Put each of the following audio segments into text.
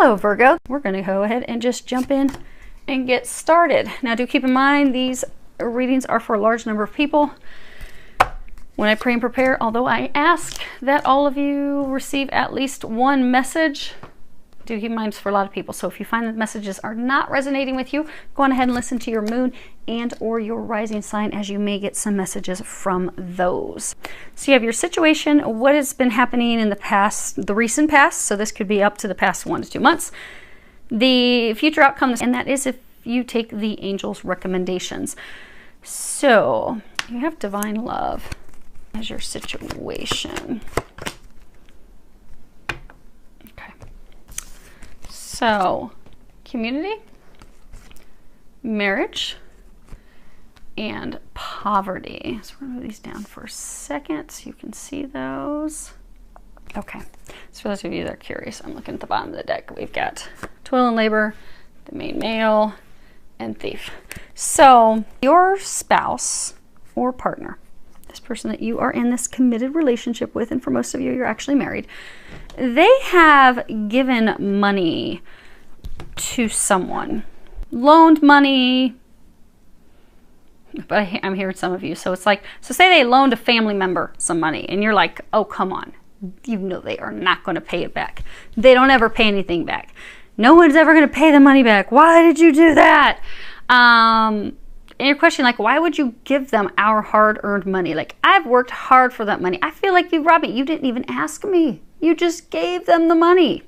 Hello, Virgo. We're going to go ahead and just jump in and get started. Now, do keep in mind these readings are for a large number of people. When I pray and prepare, although I ask that all of you receive at least one message, do keep in mind it's for a lot of people. So if you find that messages are not resonating with you, go on ahead and listen to your moon and or your rising sign, as you may get some messages from those. So you have your situation, what has been happening in the past, the recent past. So this could be up to the past 1 to 2 months. The future outcome, and that is if you take the angel's recommendations. So you have divine love as your situation. So, community, marriage, and poverty. So we're going to move these down for a second so you can see those. Okay, so for those of you that are curious, I'm looking at the bottom of the deck. We've got toil and labor, the main male, and thief. So your spouse or partner, this person that you are in this committed relationship with, and for most of you, you're actually married, they have given money to someone, loaned money, but I'm hearing some of you. So it's like, so say they loaned a family member some money and you're like, oh, come on. You know they are not going to pay it back. They don't ever pay anything back. No one's ever going to pay the money back. Why did you do that? And your question, like, why would you give them our hard-earned money? Like, I've worked hard for that money. I feel like you robbed me. You didn't even ask me. You just gave them the money.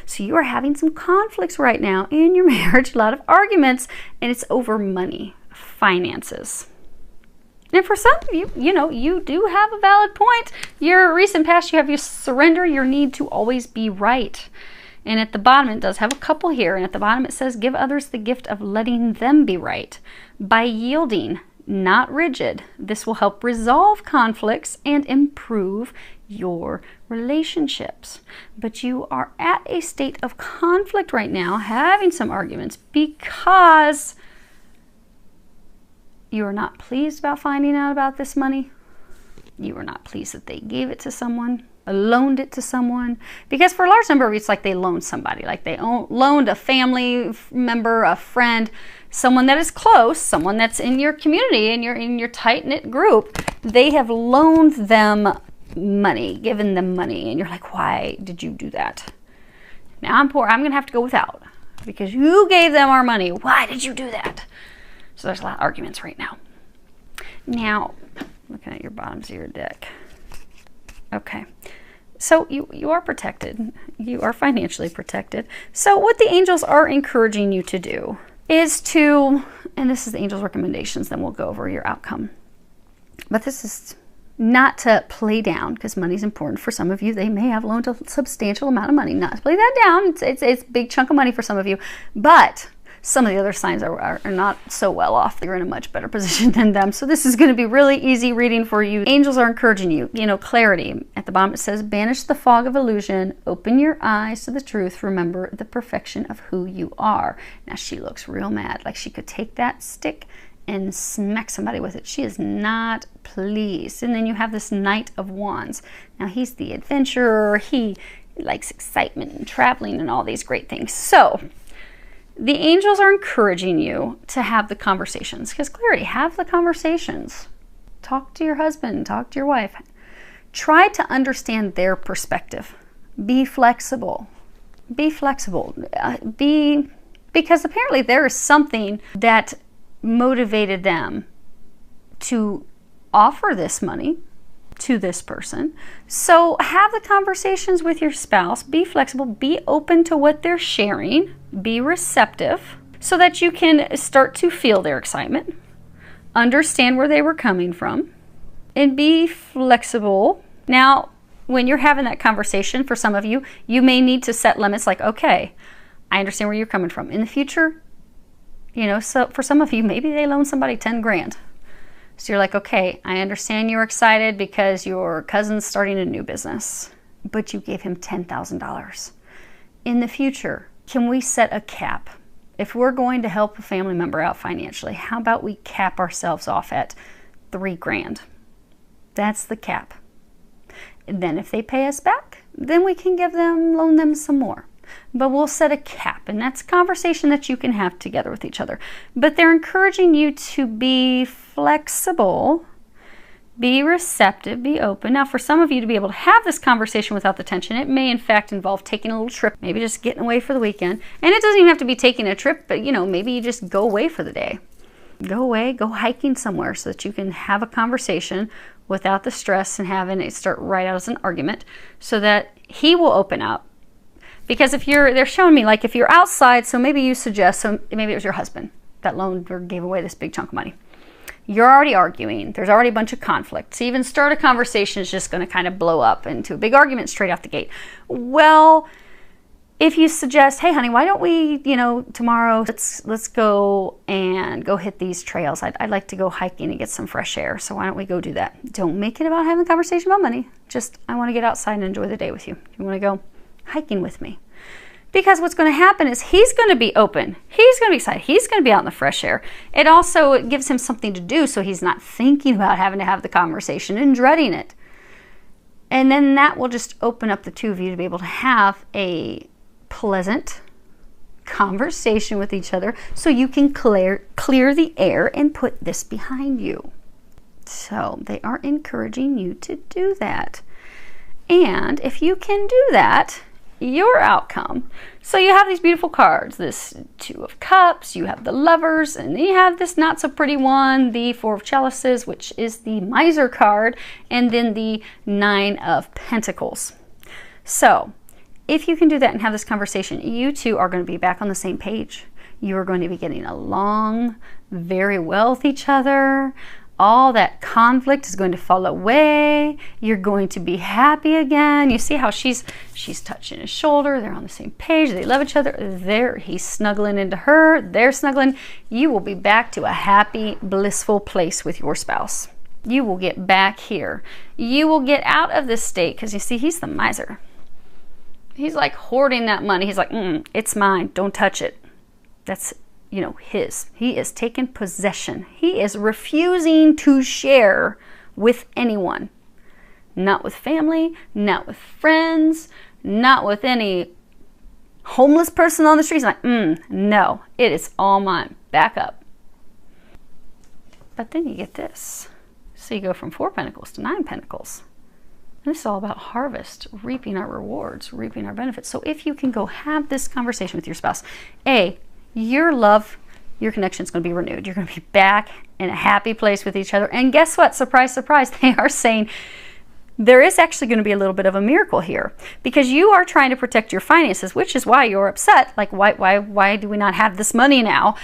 So you are having some conflicts right now in your marriage, a lot of arguments, and it's over money, finances. And for some of you, you know, you do have a valid point. Your recent past, you have your surrender, your need to always be right. And at the bottom, it does have a couple here. And at the bottom, it says, give others the gift of letting them be right by yielding, not rigid. This will help resolve conflicts and improve your relationships. But you are at a state of conflict right now, having some arguments because you are not pleased about finding out about this money. You are not pleased that they gave it to someone, loaned it to someone. Because for a large number of you, it's like they loaned somebody, like they loaned a family member, a friend, someone that is close, someone that's in your community, in your tight-knit group. They have loaned them money, given them money, and you're like, why did you do that? Now I'm poor, I'm gonna have to go without because you gave them our money. Why did you do that? So there's a lot of arguments right now. Now, looking at your bottoms of your deck. Okay, so you are protected. You are financially protected. So what the angels are encouraging you to do is to, and this is the angels' recommendations, then we'll go over your outcome. But this is not to play down, because money is important for some of you. They may have loaned a substantial amount of money. Not to play that down. It's a big chunk of money for some of you. But some of the other signs are not so well off. You're in a much better position than them. So this is going to be really easy reading for you. Angels are encouraging you. You know, clarity. At the bottom it says, banish the fog of illusion. Open your eyes to the truth. Remember the perfection of who you are. Now she looks real mad. Like she could take that stick and smack somebody with it. She is not pleased. And then you have this Knight of Wands. Now he's the adventurer. He likes excitement and traveling and all these great things. So the angels are encouraging you to have the conversations, because clarity, have the conversations. Talk to your husband, talk to your wife. Try to understand their perspective. Be flexible. Be flexible. Because apparently there is something that motivated them to offer this money to this person. So have the conversations with your spouse. Be flexible. Be open to what they're sharing. Be receptive so that you can start to feel their excitement, understand where they were coming from, and be flexible. Now, when you're having that conversation, for some of you, you may need to set limits like, okay, I understand where you're coming from. In the future, you know, so for some of you, maybe they loan somebody 10 grand. So you're like, okay, I understand you're excited because your cousin's starting a new business, but you gave him $10,000. In the future, can we set a cap? If we're going to help a family member out financially, how about we cap ourselves off at 3 grand? That's the cap. And then if they pay us back, then we can loan them some more. but we'll set a cap, and that's a conversation that you can have together with each other. But they're encouraging you to be flexible, be receptive, be open. Now, for some of you to be able to have this conversation without the tension, it may in fact involve taking a little trip, maybe just getting away for the weekend. And it doesn't even have to be taking a trip, but maybe you just go away for the day. Go away, go hiking somewhere so that you can have a conversation without the stress and having it start right out as an argument, so that he will open up. Because they're showing me, like, if you're outside, so maybe you suggest, so maybe it was your husband that loaned or gave away this big chunk of money. You're already arguing. There's already a bunch of conflict. To even start a conversation is just going to kind of blow up into a big argument straight out the gate. Well, if you suggest, hey, honey, why don't we, tomorrow, let's go and go hit these trails. I'd like to go hiking and get some fresh air. So why don't we go do that? Don't make it about having a conversation about money. Just, I want to get outside and enjoy the day with you. You want to go hiking with me? Because what's going to happen is he's going to be open. He's going to be excited. He's going to be out in the fresh air. It gives him something to do, so he's not thinking about having to have the conversation and dreading it. And then that will just open up the two of you to be able to have a pleasant conversation with each other, so you can clear the air and put this behind you. So they are encouraging you to do that. And if you can do that, your outcome. So you have these beautiful cards, this Two of Cups, you have the Lovers, and then you have this not so pretty one, the Four of Chalices, which is the Miser card, and then the Nine of Pentacles. So if you can do that and have this conversation, you two are going to be back on the same page. You are going to be getting along very well with each other. All that conflict is going to fall away. You're going to be happy again. You see how she's touching his shoulder. They're on the same page. They love each other. He's snuggling into her. They're snuggling. You will be back to a happy, blissful place with your spouse. You will get back here. You will get out of this state, because you see, he's the miser. He's like hoarding that money. He's like, it's mine. Don't touch it. That's his. He is taking possession. He is refusing to share with anyone. Not with family, not with friends, not with any homeless person on the street. He's like, no, it is all mine. Back up. But then you get this. So you go from 4 Pentacles to 9 Pentacles. And this is all about harvest, reaping our rewards, reaping our benefits. So if you can go have this conversation with your spouse, your love, your connection is going to be renewed. You're going to be back in a happy place with each other. And guess what? Surprise, surprise. They are saying there is actually going to be a little bit of a miracle here, because you are trying to protect your finances, which is why you're upset. Like, why do we not have this money now?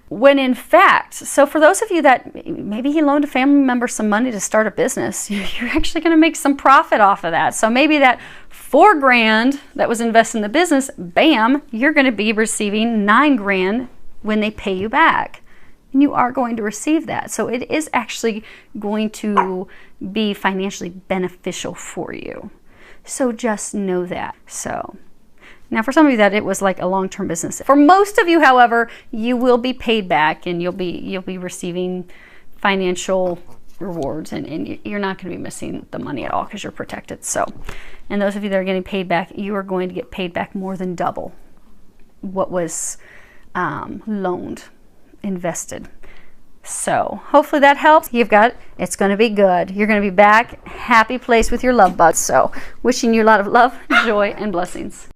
When in fact, so for those of you that maybe he loaned a family member some money to start a business, you're actually going to make some profit off of that. So maybe that $4,000 that was invested in the business, bam, you're going to be receiving $9,000 when they pay you back. And you are going to receive that. So it is actually going to be financially beneficial for you. So just know that. So now for some of you that it was like a long-term business. For most of you, however, you will be paid back, and you'll be receiving financial rewards, and you're not going to be missing the money at all, because you're protected. So, and those of you that are getting paid back, you are going to get paid back more than double what was loaned, invested. So hopefully that helps. It's going to be good. You're going to be back, happy place with your love bugs. So wishing you a lot of love, joy, and blessings.